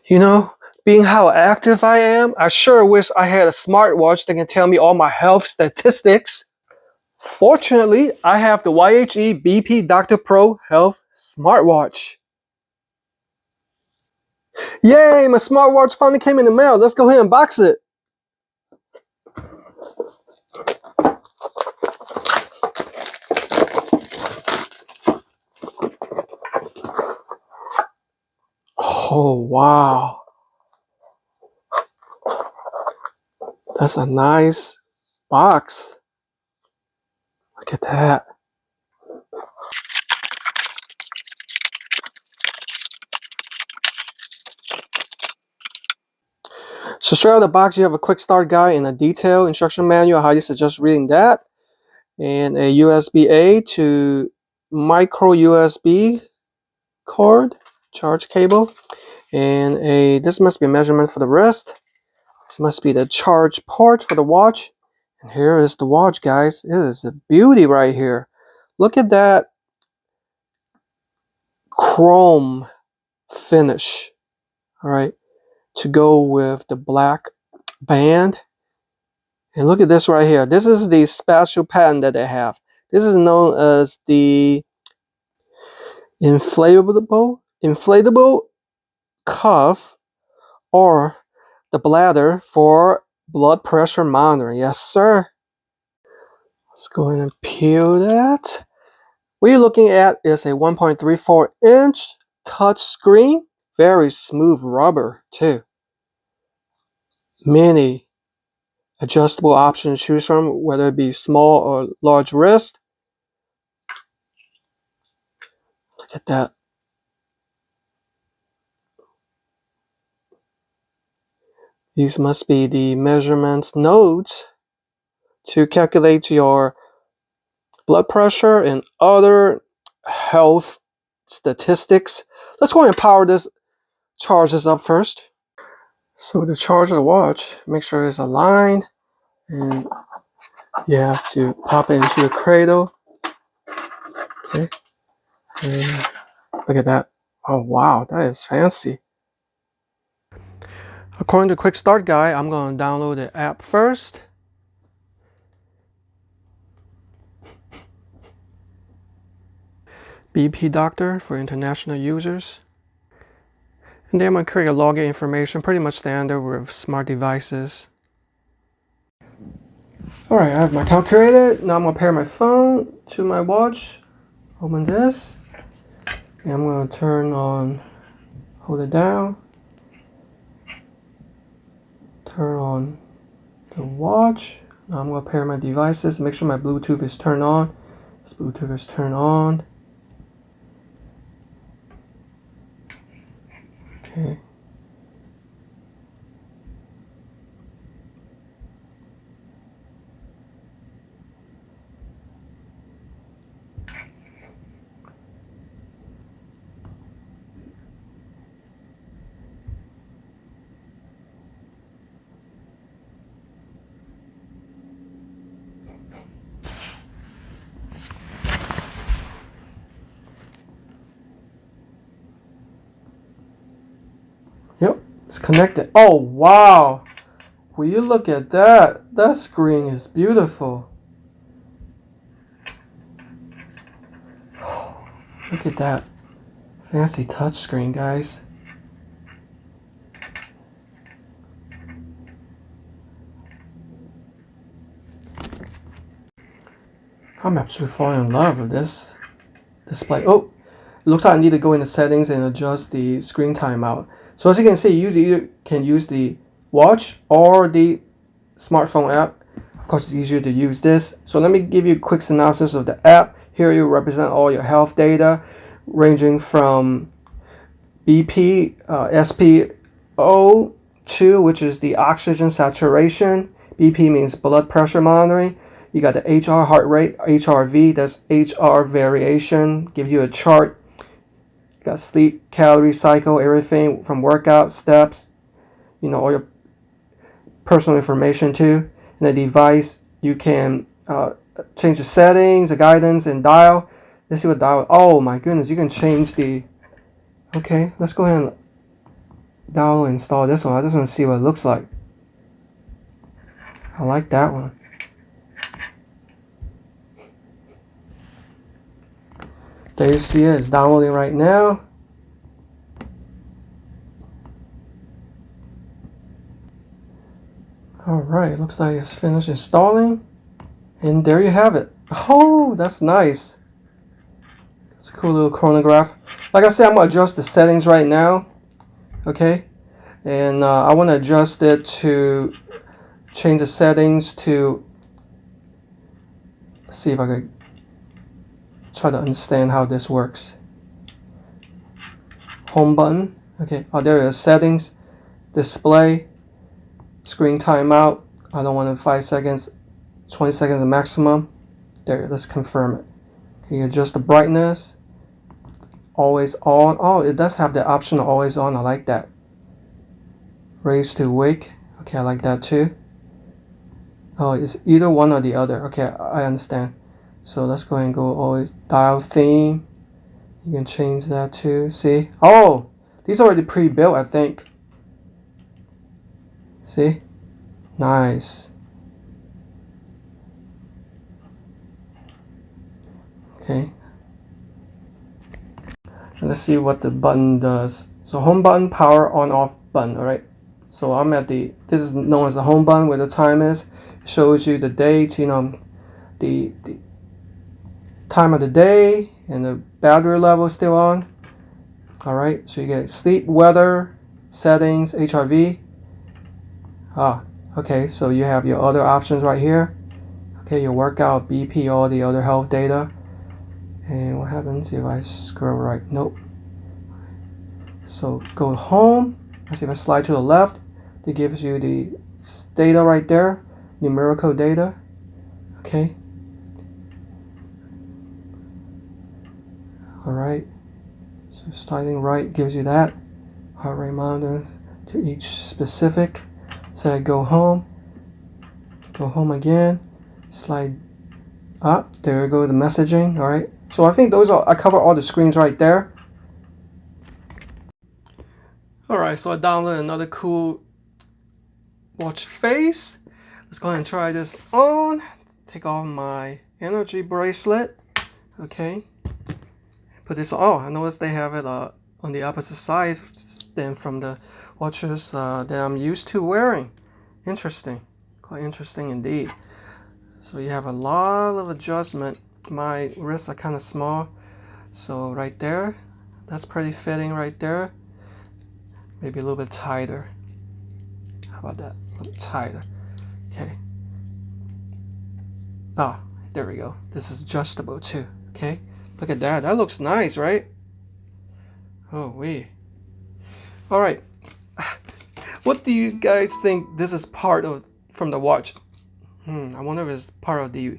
You know, being how active I am, I sure wish I had a smartwatch that can tell me all my health statistics. Fortunately, I have the YHE BP Doctor Pro Health Smartwatch. Yay, my smartwatch finally came in the mail. Let's go ahead and box it. Oh, wow. That's a nice box. Look at that. So straight out of the box, you have a quick start guide and a detailed instruction manual. I highly suggest reading that. And a USB-A to micro USB cord, charge cable. And this must be a measurement for the wrist. This must be the charge port for the watch. And here is the watch, guys. It is a beauty right here. Look at that chrome finish. All right, to go with the black band. And look at this right here. This is the special patent that they have. This is known as the inflatable cuff or the bladder for blood pressure monitoring. Yes, sir. Let's go ahead and peel that. What you're looking at is a 1.34-inch touch screen. Very smooth rubber too. Many adjustable options to choose from, whether it be small or large wrist. Look at that. These must be the measurement nodes to calculate your blood pressure and other health statistics. Let's go ahead and power this, charge this up first. So to charge the watch, make sure it's aligned, and you have to pop it into the cradle. Okay, and look at that. Oh wow, that is fancy. According to Quick Start Guide, I'm going to download the app first. BP Doctor for international users. And then I'm going to create a login information, pretty much standard with smart devices. Alright, I have my account created. Now I'm going to pair my phone to my watch. Open this. And I'm going to turn on, hold it down. Turn on the watch. Now I'm going to pair my devices. Make sure my Bluetooth is turned on. This Bluetooth is turned on. Okay. Yep, it's connected. Oh wow! Will you look at that? That screen is beautiful. Look at that fancy touch screen, guys. I'm absolutely falling in love with this display. Oh, it looks like I need to go into settings and adjust the screen timeout. So as you can see, you either can use the watch or the smartphone app. Of course, it's easier to use this. So let me give you a quick synopsis of the app. Here you represent all your health data, ranging from BP, SpO2, which is the oxygen saturation. BP means blood pressure monitoring. You got the HR, heart rate, HRV, that's HR variation, give you a chart. You got sleep, calorie cycle, everything from workout, steps, you know, all your personal information too. And the device, you can change the settings, the guidance, and dial. Let's see what dial. Oh my goodness, you can change the. Okay, let's go ahead and download and install this one. I just want to see what it looks like. I like that one. There you see it. It's downloading right now. Alright, looks like it's finished installing. And there you have it. Oh, that's nice. It's a cool little chronograph. Like I said, I'm going to adjust the settings right now. Okay. And I want to adjust it to change the settings to, let's see if I could try to understand how this works. Home button. Okay. Oh, there it is. Settings. Display. Screen timeout. I don't want it 5 seconds. 20 seconds the maximum. There, let's confirm it. Okay, adjust the brightness. Always on. Oh, it does have the option of always on. I like that. Raise to wake. Okay, I like that too. Oh, it's either one or the other. Okay, I understand. So let's go ahead and go always dial theme. You can change that too. See? Oh, these are already pre-built, I think. See? Nice. Okay. And let's see what the button does. So home button, power on off button, alright? So I'm at this is known as the home button where the time is. It shows you the date, you know, the time of the day, and the battery level is still on. Alright, so you get sleep, weather, settings, HRV. Okay, so you have your other options right here. Okay, your workout, BP, all the other health data. And what happens if I scroll right? Nope. So go home. Let's see if I slide to the left. It gives you the data right there, numerical data. Okay. Alright. So sliding right gives you that. Heart rate monitor to each specific. So I go home. Go home again. Slide up. There we go, the messaging. Alright. So I think those are, I cover all the screens right there. Alright, so I downloaded another cool watch face. Let's go ahead and try this on. Take off my energy bracelet. Okay. Put this on. Oh, I noticed they have it on the opposite side than from the watches that I'm used to wearing. Interesting. Quite interesting indeed. So you have a lot of adjustment. My wrists are kind of small. So right there, that's pretty fitting right there. Maybe a little bit tighter. How about that? A little tighter. Okay. Ah, there we go. This is adjustable too. Okay. Look at that. That looks nice, right? Oh, wait. All right. What do you guys think this is part of from the watch? I wonder if it's part of the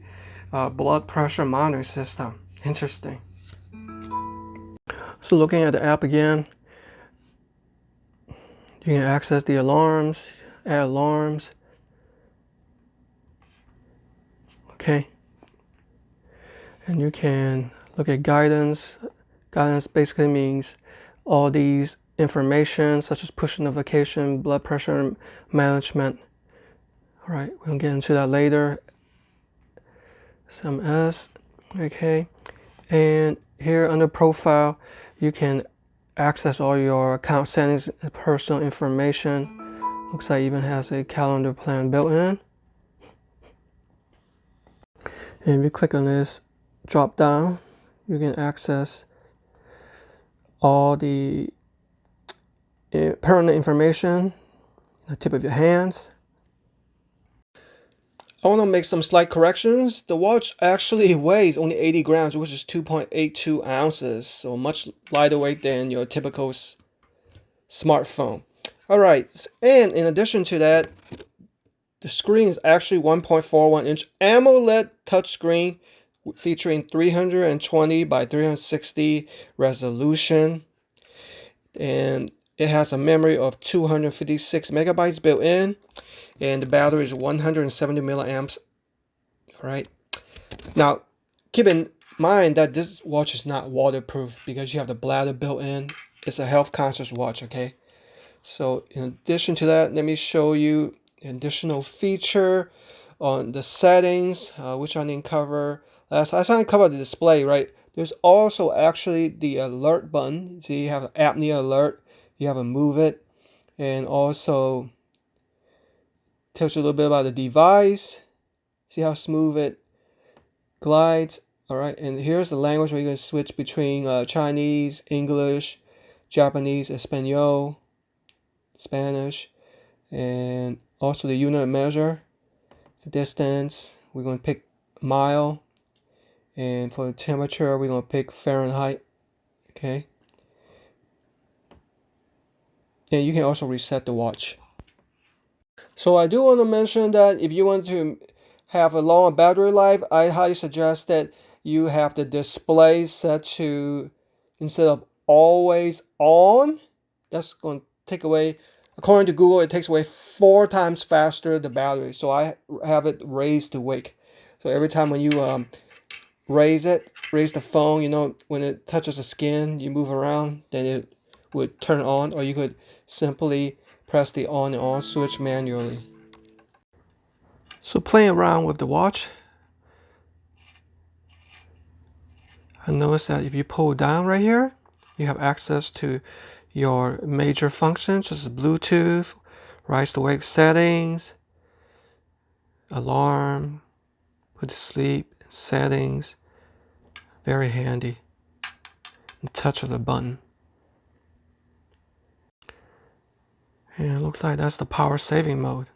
blood pressure monitoring system. Interesting. So looking at the app again, you can access the alarms, add alarms. Okay. And you can look at guidance. Guidance basically means all these information such as push notification, blood pressure management. All right, we'll get into that later. SMS, okay. And here under profile, you can access all your account settings and personal information. Looks like it even has a calendar plan built in. And if you click on this drop down, you can access all the pertinent information, the tip of your hands. I want to make some slight corrections. The watch actually weighs only 80 grams, which is 2.82 ounces, so much lighter weight than your typical smartphone. All right, and in addition to that, the screen is actually 1.41-inch AMOLED touchscreen featuring 320 by 360 resolution, and it has a memory of 256 megabytes built in, and the battery is 170 milliamps. All right. Now, keep in mind that this watch is not waterproof because you have the bladder built in. It's a health conscious watch, okay? So in addition to that, let me show you an additional feature on the settings, which I didn't cover last. I didn't cover the display, right? There's also actually the alert button. See, you have an apnea alert. You have a move it, and also tells you a little bit about the device. See how smooth it glides. All right, and here's the language where you can switch between Chinese, English, Japanese, Espanol, Spanish, and also the unit measure. For distance, we're going to pick mile, and for the temperature, we're going to pick Fahrenheit. Okay, and you can also reset the watch. So I do want to mention that if you want to have a long battery life, I highly suggest that you have the display set to, instead of always on, that's going to take away, according to Google, it takes away 4 times faster the battery. So I have it raised to wake. So every time when you raise the phone, you know, when it touches the skin, you move around, then it would turn on, or you could simply press the on and off switch manually. So playing around with the watch, I noticed that if you pull down right here, you have access to your major functions, such as Bluetooth, rise to wake settings, alarm, put to sleep, settings. Very handy. The touch of the button. And it looks like that's the power saving mode,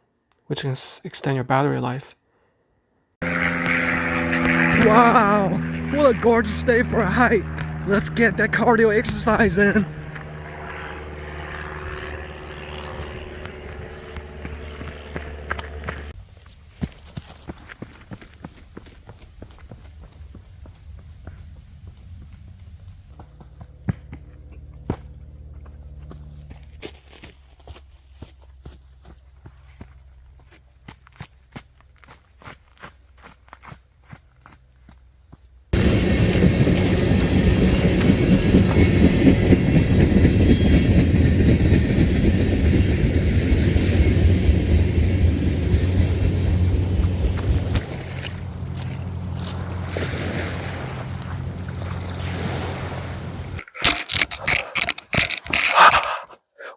which can extend your battery life. Wow, what a gorgeous day for a hike. Let's get that cardio exercise in.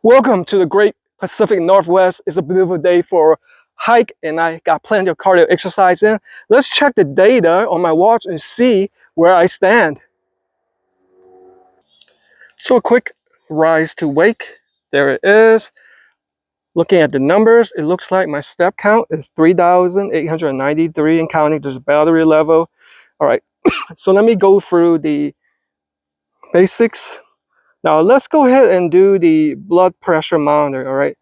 Welcome to the great Pacific Northwest. It's a beautiful day for a hike, and I got plenty of cardio exercise in. Let's check the data on my watch and see where I stand. So a quick rise to wake. There it is. Looking at the numbers, it looks like my step count is 3,893 and counting. There's a battery level. All right, so let me go through the basics. Now let's go ahead and do the blood pressure monitor, all right?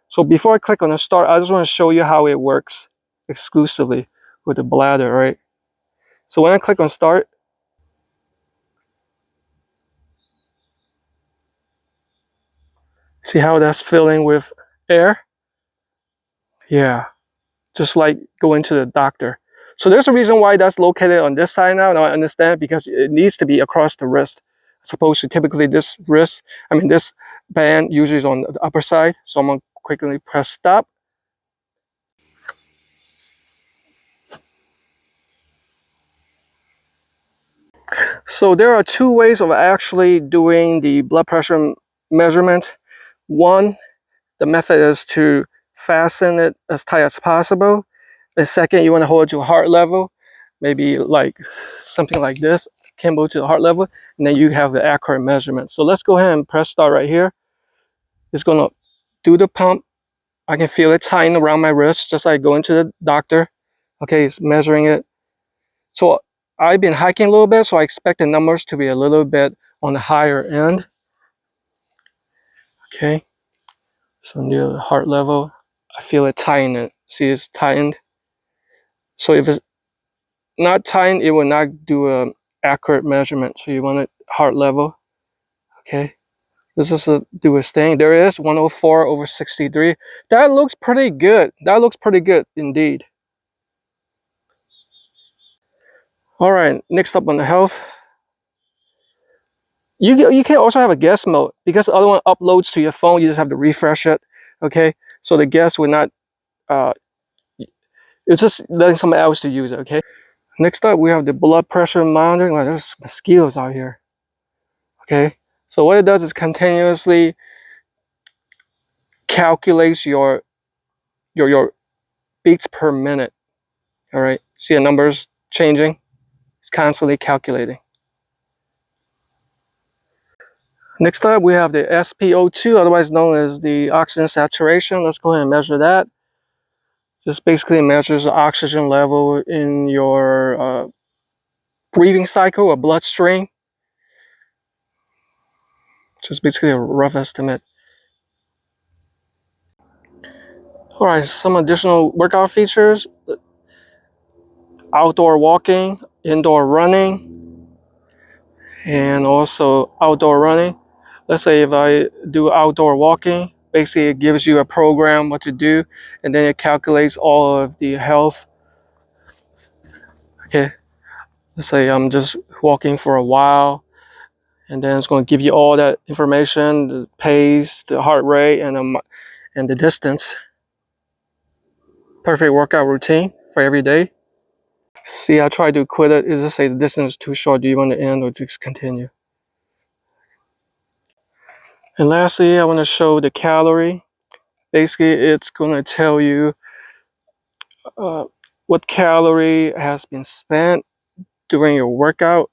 So before I click on the start, I just want to show you how it works exclusively with the bladder, right? So when I click on start, see how that's filling with air? Yeah, just like going to the doctor. So there's a reason why that's located on this side now. Now I understand, because it needs to be across the wrist, as opposed to typically this this band usually is on the upper side. So I'm gonna quickly press stop. So there are 2 ways of actually doing the blood pressure measurement. One, the method is to fasten it as tight as possible. The second, you want to hold it to heart level, maybe like something like this, camel to the heart level, and then you have the accurate measurement. So let's go ahead and press start right here. It's going to do the pump. I can feel it tighten around my wrist, just like going to the doctor. Okay, it's measuring it. So I've been hiking a little bit, so I expect the numbers to be a little bit on the higher end. Okay, so near the heart level, I feel it tighten. See, it's tightened. So if it's not tightened, it will not do an accurate measurement. So you want it heart level. Okay, this is do its thing. There is 104/63. That looks pretty good. That looks pretty good indeed. All right, next up on the health. You can also have a guest mode, because the other one uploads to your phone. You just have to refresh it. Okay, so the guest will not. It's just letting somebody else to use it. Okay. Next up, we have the blood pressure monitoring. Like, there's mosquitoes out here. Okay, so what it does is continuously calculates your beats per minute. All right, see the numbers changing. It's constantly calculating. Next up, we have the SpO2, otherwise known as the oxygen saturation. Let's go ahead and measure that. This basically measures the oxygen level in your breathing cycle or bloodstream. So it's basically a rough estimate. All right, some additional workout features: outdoor walking, indoor running, and also outdoor running. Let's say if I do outdoor walking, basically it gives you a program what to do, and then it calculates all of the health. Okay, let's say I'm just walking for a while, and then it's going to give you all that information: the pace, the heart rate, and the distance. Perfect workout routine for every day. See, I tried to quit it. It just say the distance is too short. Do you want to end or just continue? And lastly, I want to show the calorie. Basically, it's going to tell you uh, what calorie has been spent during your workout.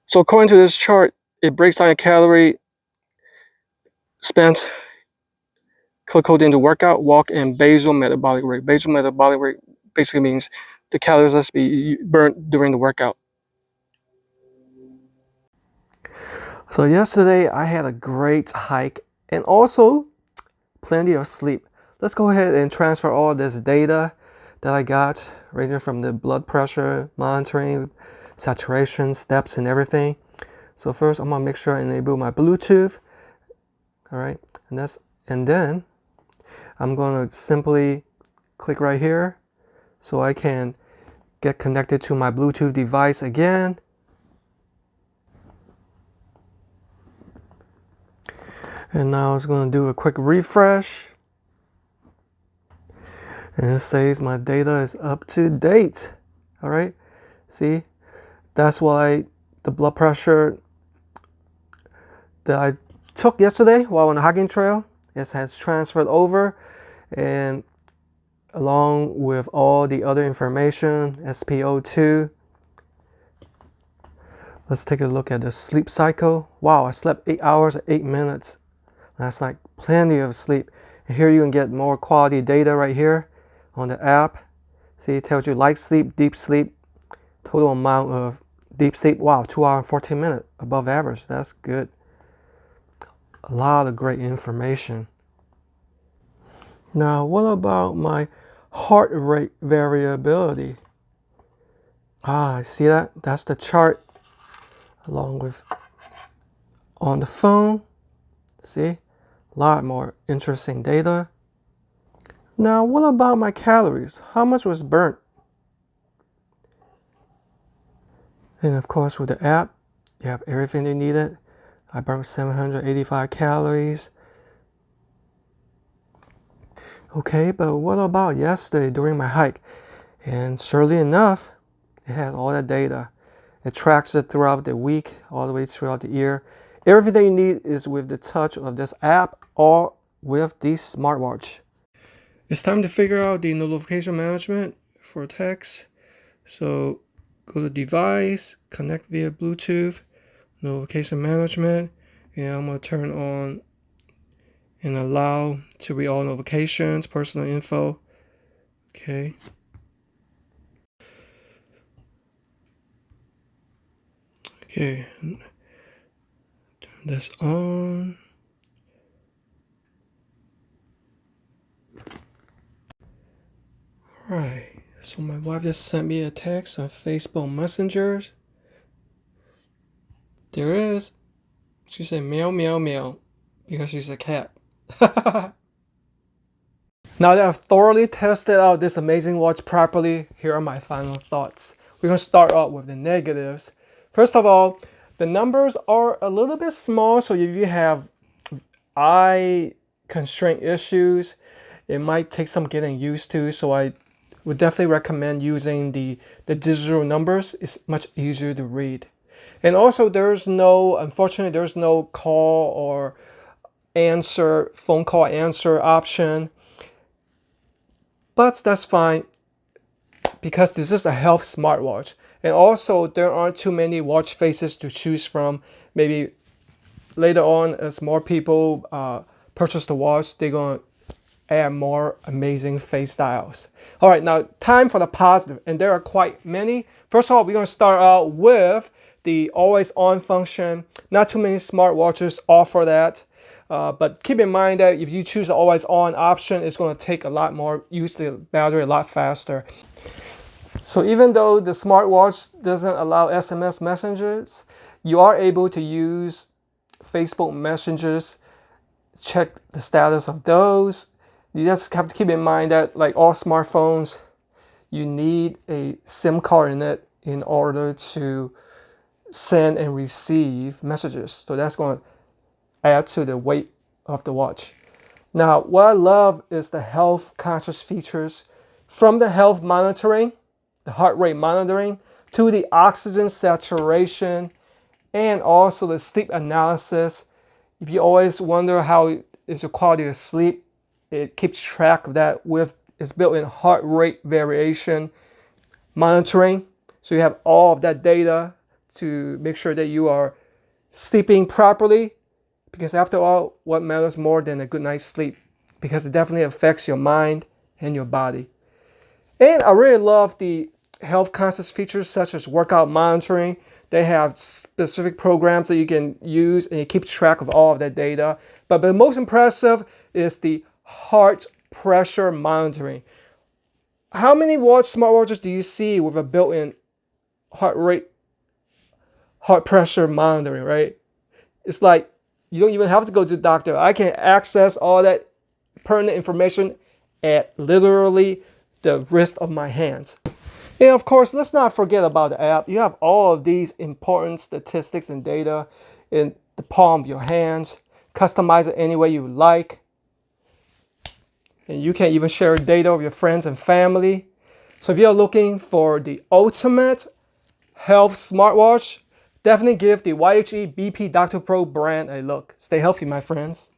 So according to this chart, it breaks down a calorie spent code into workout, walk, and basal metabolic rate. Basal metabolic rate basically means the calories that be burnt during the workout. So yesterday I had a great hike and also plenty of sleep. Let's go ahead and transfer all this data that I got, ranging from the blood pressure, monitoring, saturation, steps, and everything. So first I'm gonna make sure I enable my Bluetooth. All right, and then I'm gonna simply click right here so I can get connected to my Bluetooth device again. And now it's going to do a quick refresh. And it says my data is up to date. All right. See, that's why the blood pressure that I took yesterday while on the hiking trail has transferred over, and along with all the other information, SpO2. Let's take a look at the sleep cycle. Wow, I slept 8 hours and 8 minutes. That's like plenty of sleep. And here you can get more quality data right here on the app. See, it tells you light sleep, deep sleep, total amount of deep sleep. Wow, 2 hours and 14 minutes above average. That's good. A lot of great information. Now, what about my heart rate variability? See that? That's the chart along with on the phone. See, a lot more interesting data. Now, what about my calories? How much was burnt? And of course, with the app, you have everything you needed. I burned 785 calories. Okay, but what about yesterday during my hike? And surely enough, it has all that data. It tracks it throughout the week, all the way throughout the year. Everything you need is with the touch of this app or with the smartwatch. It's time to figure out the notification management for text. So go to device, connect via Bluetooth, notification management, and I'm going to turn on and allow to read all notifications, personal info. Okay. Okay. Turn this on. All right. So my wife just sent me a text on Facebook Messengers. There is. She said meow meow meow because she's a cat. Now that I've thoroughly tested out this amazing watch properly, here are my final thoughts. we're going to start out with the negatives. First of all, the numbers are a little bit small, so if you have eye constraint issues, it might take some getting used to. So I would definitely recommend using the digital numbers. It's much easier to read. And also unfortunately, there's no call or phone call answer option. But that's fine because this is a health smartwatch. And also there aren't too many watch faces to choose from. Maybe later on, as more people purchase the watch, they're going to add more amazing face styles. All right, now time for the positive, and there are quite many. First of all, we're going to start out with the always on function. Not too many smartwatches offer that, but keep in mind that if you choose the always on option, it's going to take a lot more, use the battery a lot faster. So even though the smartwatch doesn't allow SMS messages, you are able to use Facebook messages, check the status of those. You just have to keep in mind that, like all smartphones, you need a SIM card in it in order to send and receive messages. So that's going to add to the weight of the watch. Now, what I love is the health conscious features, from the health monitoring, the heart rate monitoring, to the oxygen saturation, and also the sleep analysis. If you always wonder how is your quality of sleep, it keeps track of that with its built-in heart rate variation monitoring. So you have all of that data to make sure that you are sleeping properly, because after all, what matters more than a good night's sleep? Because it definitely affects your mind and your body. And I really love the health conscious features such as workout monitoring. They have specific programs that you can use, and it keeps track of all of that data. But the most impressive is the heart pressure monitoring. How many smartwatches do you see with a built-in heart pressure monitoring, right? It's like you don't even have to go to the doctor. I can access all that pertinent information at literally the wrist of my hands. And of course, let's not forget about the app. You have all of these important statistics and data in the palm of your hands. Customize it any way you like. And you can even share data with your friends and family. So if you're looking for the ultimate health smartwatch, definitely give the YHE BP Dr. Pro brand a look. Stay healthy, my friends.